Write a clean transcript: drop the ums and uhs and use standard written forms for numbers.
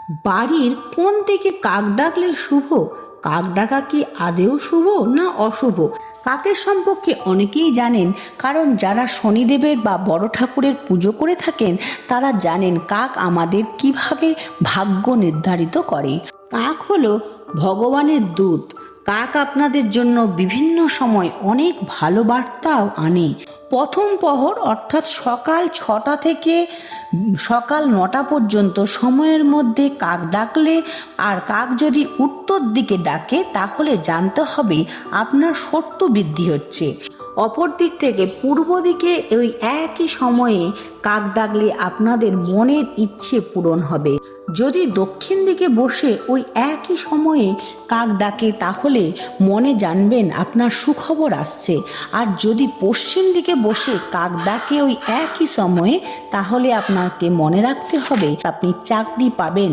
বাড়ির কোন দিকে কাক ডাকলে শুভ? কাক ডাকা কি আদেও শুভ না অশুভ? কাকের সম্পর্কে অনেকেই জানেন, কারণ যারা শনিদেবের বা বড় ঠাকুরের পুজো করে থাকেন তারা জানেন কাক আমাদের কিভাবে ভাগ্য নির্ধারিত করে। কাক হলো ভগবানের দূত। কাক আপনাদের জন্য বিভিন্ন সময় অনেক ভালো বার্তাও আনে। প্রথম প্রহর অর্থাৎ সকাল 6টা থেকে সকাল 9টা পর্যন্ত সময়ের মধ্যে কাক ডাকলে, আর কাক যদি উত্তর দিকে ডাকে তাহলে জানতে হবে আপনার শত্রু বৃদ্ধি হচ্ছে। অপর দিক থেকে পূর্ব দিকে ওই একই সময়ে কাক ডাকলে আপনাদের মনের ইচ্ছে পূরণ হবে। যদি দক্ষিণ দিকে বসে ওই একই সময়ে কাক ডাকে তাহলে মনে জানবেন আপনার সুখবর আসছে। আর যদি পশ্চিম দিকে বসে কাক ডাকে ওই একই সময়ে, তাহলে আপনাকে মনে রাখতে হবে আপনি চাকরি পাবেন।